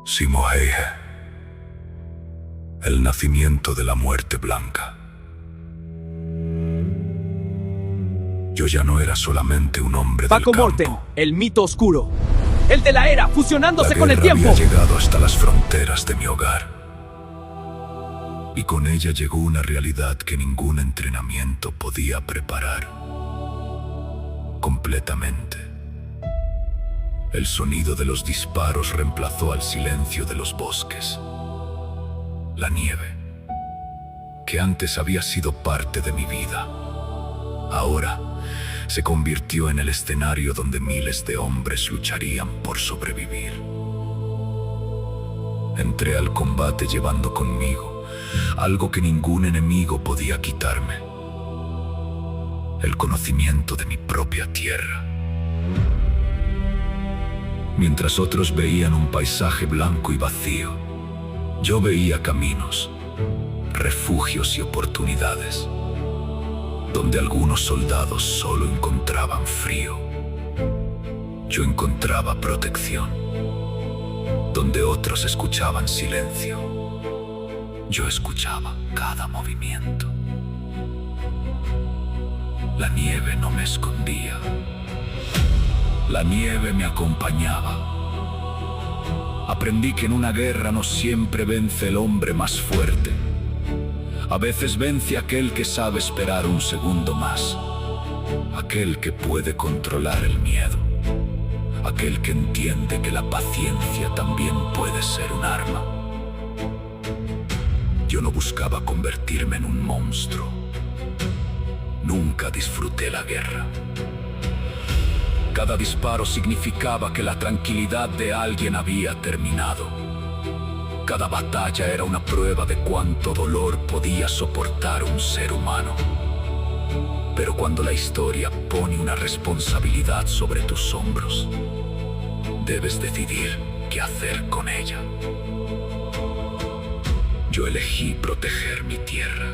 Simoheije. El nacimiento de la muerte blanca. Yo ya no era solamente un hombre del Paco campo. Morten, el mito oscuro. El de la era, fusionándose La con el guerra tiempo. había llegado hasta las fronteras de mi hogar. Y con ella llegó una realidad que ningún entrenamiento podía preparar. Completamente. El sonido de los disparos reemplazó al silencio de los bosques. La nieve, que antes había sido parte de mi vida, ahora se convirtió en el escenario donde miles de hombres lucharían por sobrevivir. Entré al combate llevando conmigo algo que ningún enemigo podía quitarme: el conocimiento de mi propia tierra. Mientras otros veían un paisaje blanco y vacío, yo veía caminos, refugios y oportunidades, donde algunos soldados solo encontraban frío. Yo encontraba protección. Donde otros escuchaban silencio, yo escuchaba cada movimiento. La nieve no me escondía. La nieve me acompañaba. Aprendí que en una guerra no siempre vence el hombre más fuerte. A veces vence aquel que sabe esperar un segundo más. Aquel que puede controlar el miedo. Aquel que entiende que la paciencia también puede ser un arma. Yo no buscaba convertirme en un monstruo. Nunca disfruté la guerra. Cada disparo significaba que la tranquilidad de alguien había terminado. Cada batalla era una prueba de cuánto dolor podía soportar un ser humano. Pero cuando la historia pone una responsabilidad sobre tus hombros, debes decidir qué hacer con ella. Yo elegí proteger mi tierra.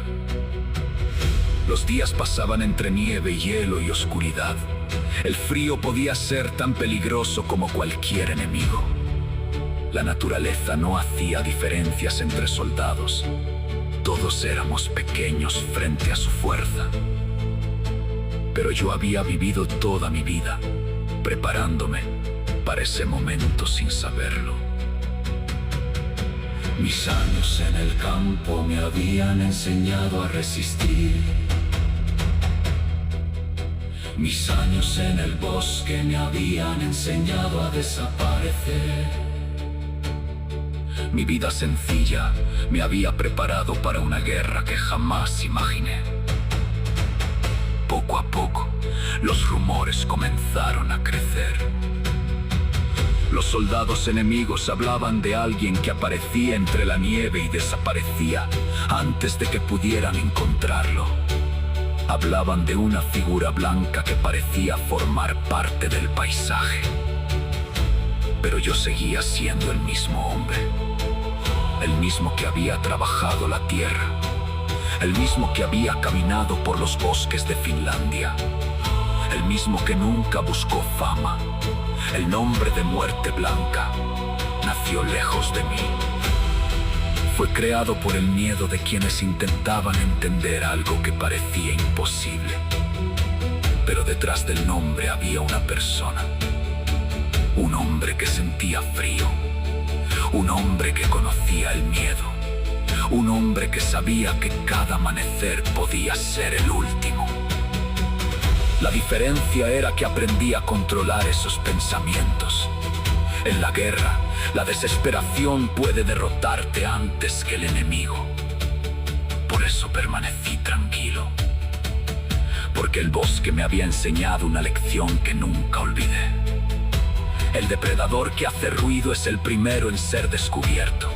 Los días pasaban entre nieve, hielo y oscuridad. El frío podía ser tan peligroso como cualquier enemigo. La naturaleza no hacía diferencias entre soldados. Todos éramos pequeños frente a su fuerza. Pero yo había vivido toda mi vida preparándome para ese momento sin saberlo. Mis años en el campo me habían enseñado a resistir. Mis años en el bosque me habían enseñado a desaparecer. Mi vida sencilla me había preparado para una guerra que jamás imaginé. Poco a poco, los rumores comenzaron a crecer. Los soldados enemigos hablaban de alguien que aparecía entre la nieve y desaparecía antes de que pudieran encontrarlo. Hablaban de una figura blanca que parecía formar parte del paisaje. Pero yo seguía siendo el mismo hombre. El mismo que había trabajado la tierra. El mismo que había caminado por los bosques de Finlandia. El mismo que nunca buscó fama. El nombre de Muerte Blanca nació lejos de mí. Fue creado por el miedo de quienes intentaban entender algo que parecía imposible. Pero detrás del nombre había una persona. Un hombre que sentía frío. Un hombre que conocía el miedo. Un hombre que sabía que cada amanecer podía ser el último. La diferencia era que aprendí a controlar esos pensamientos. En la guerra, la desesperación puede derrotarte antes que el enemigo. Por eso permanecí tranquilo. Porque el bosque me había enseñado una lección que nunca olvidé. El depredador que hace ruido es el primero en ser descubierto.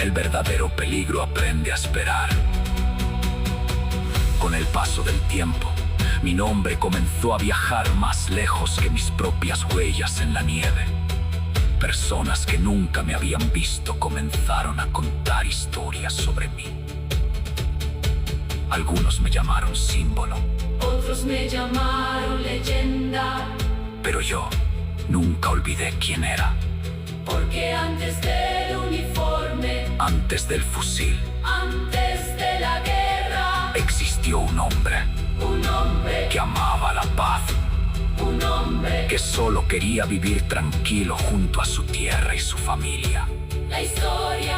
El verdadero peligro aprende a esperar. Con el paso del tiempo, mi nombre comenzó a viajar más lejos que mis propias huellas en la nieve. Personas que nunca me habían visto comenzaron a contar historias sobre mí. Algunos me llamaron símbolo. Otros me llamaron leyenda. Pero yo nunca olvidé quién era. Porque antes del uniforme, antes del fusil, antes de la guerra, existió un hombre que amaba la paz, un hombre. que solo quería vivir tranquilo junto a su tierra y su familia.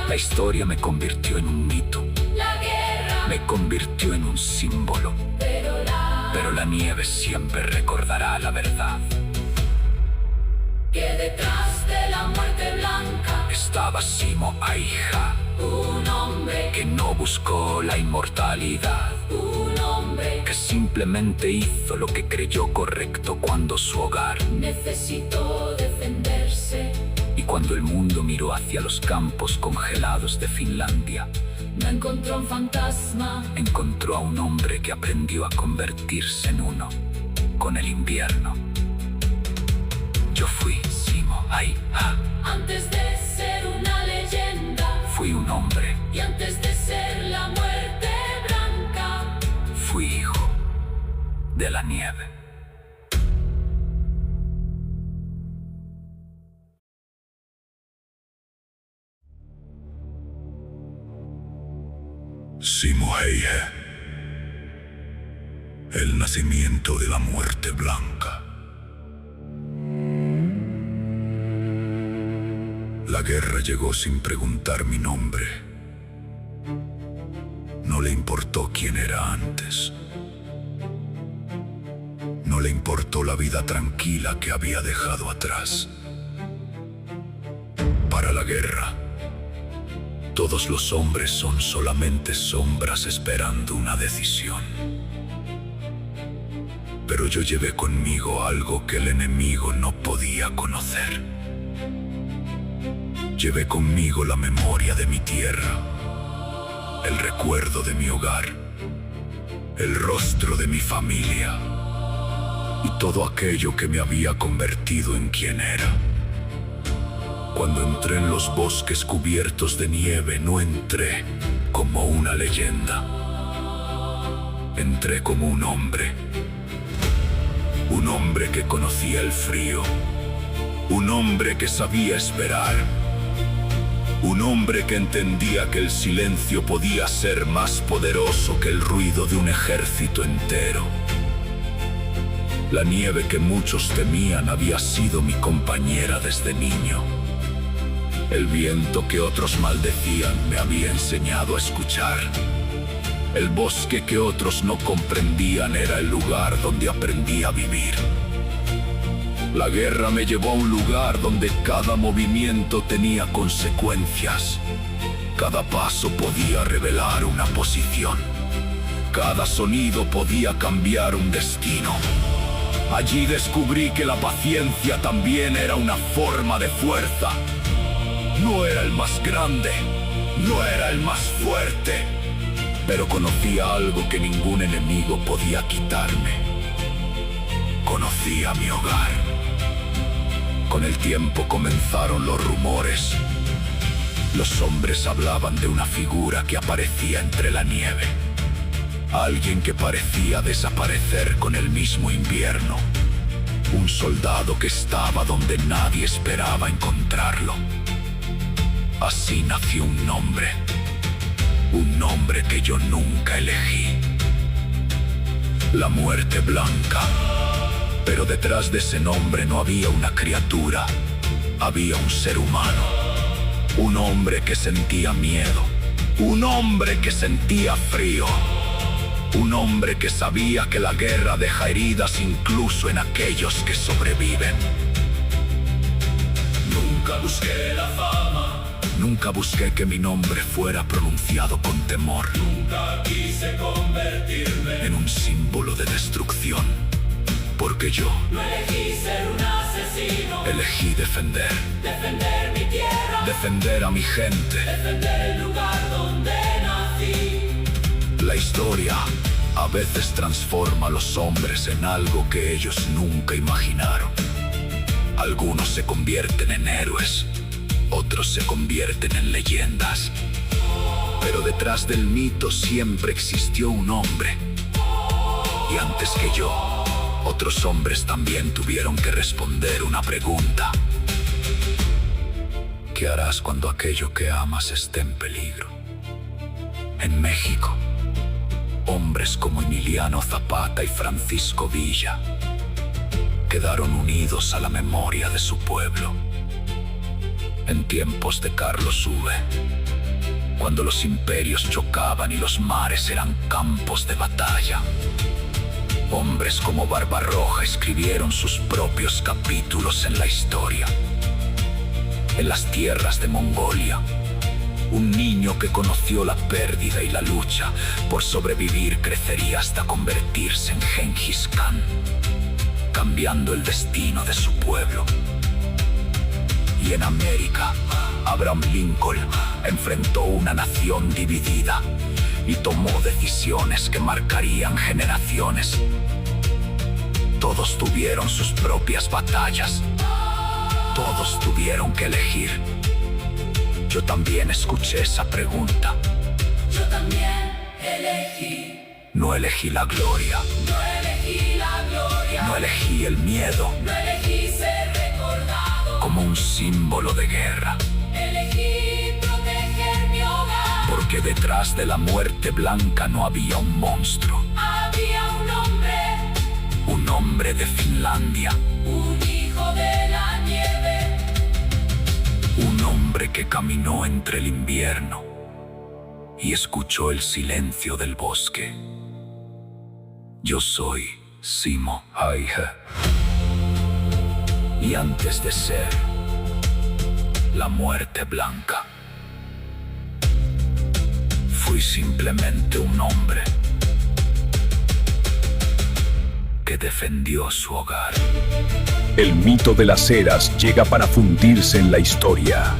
La historia me convirtió en un mito, La guerra, me convirtió en un símbolo, pero la nieve siempre recordará la verdad. que detrás de la muerte blanca, Estaba Simo Haija, un hombre, que no buscó la inmortalidad, un hombre que simplemente hizo lo que creyó correcto cuando su hogar, necesitó defenderse. y cuando el mundo miró hacia los campos congelados de Finlandia, No encontró un fantasma, encontró a un hombre que aprendió a convertirse en uno con el invierno. Yo fui Simo Haija, antes de ser una leyenda, fui un hombre, y antes de ser la muerte blanca. fui hijo de la nieve. Simo Haija, el nacimiento de la muerte blanca. La guerra llegó sin preguntar mi nombre. No le importó quién era antes. No le importó la vida tranquila que había dejado atrás. Para la guerra, todos los hombres son solamente sombras esperando una decisión. Pero yo llevé conmigo algo que el enemigo no podía conocer. Llevé conmigo la memoria de mi tierra, el recuerdo de mi hogar, el rostro de mi familia y todo aquello que me había convertido en quien era. Cuando entré en los bosques cubiertos de nieve, no entré como una leyenda. Entré como un hombre que conocía el frío, un hombre que sabía esperar, un hombre que entendía que el silencio podía ser más poderoso que el ruido de un ejército entero. La nieve que muchos temían había sido mi compañera desde niño. El viento que otros maldecían me había enseñado a escuchar. El bosque que otros no comprendían era el lugar donde aprendí a vivir. La guerra me llevó a un lugar donde cada movimiento tenía consecuencias. Cada paso podía revelar una posición. Cada sonido podía cambiar un destino. Allí descubrí que la paciencia también era una forma de fuerza. No era el más grande, no era el más fuerte, pero conocía algo que ningún enemigo podía quitarme. Conocía mi hogar. Con el tiempo comenzaron los rumores. Los hombres hablaban de una figura que aparecía entre la nieve. Alguien que parecía desaparecer con el mismo invierno. Un soldado que estaba donde nadie esperaba encontrarlo. Así nació un nombre que yo nunca elegí. La muerte blanca. Pero detrás de ese nombre no había una criatura, había un ser humano. Un hombre que sentía miedo, un hombre que sentía frío, un hombre que sabía que la guerra deja heridas incluso en aquellos que sobreviven. Nunca busqué la fama, nunca busqué que mi nombre fuera pronunciado con temor. Nunca quise convertirme en un símbolo de destrucción, porque yo No elegí ser un asesino, elegí defender defender mi tierra, defender a mi gente. defender el lugar donde nací. La historia a veces transforma a los hombres en algo que ellos nunca imaginaron. Algunos se convierten en héroes, otros se convierten en leyendas. Pero detrás del mito siempre existió un hombre. Y antes que yo, otros hombres también tuvieron que responder una pregunta. ¿Qué harás cuando aquello que amas esté en peligro? En México, hombres como Emiliano Zapata y Francisco Villa quedaron unidos a la memoria de su pueblo. En tiempos de Carlos V, cuando los imperios chocaban y los mares eran campos de batalla, hombres como Barbarroja escribieron sus propios capítulos en la historia. En las tierras de Mongolia, un niño que conoció la pérdida y la lucha por sobrevivir crecería hasta convertirse en Gengis Khan, cambiando el destino de su pueblo. Y en América, Abraham Lincoln enfrentó una nación dividida y tomó decisiones que marcarían generaciones. Todos tuvieron sus propias batallas. Todos tuvieron que elegir. Yo también escuché esa pregunta. Yo también elegí. No elegí la gloria. No elegí la gloria. No elegí el miedo No elegí ser recordado. como un símbolo de guerra. Elegí proteger mi hogar. Porque detrás de la muerte blanca no había un monstruo. Había Un hombre de Finlandia. un hijo de la nieve. Un hombre que caminó entre el invierno y escuchó el silencio del bosque. Yo soy Simo Häyhä. Y antes de ser la muerte blanca, fui simplemente un hombre que defendió su hogar. El mito de las eras llega para fundirse en la historia.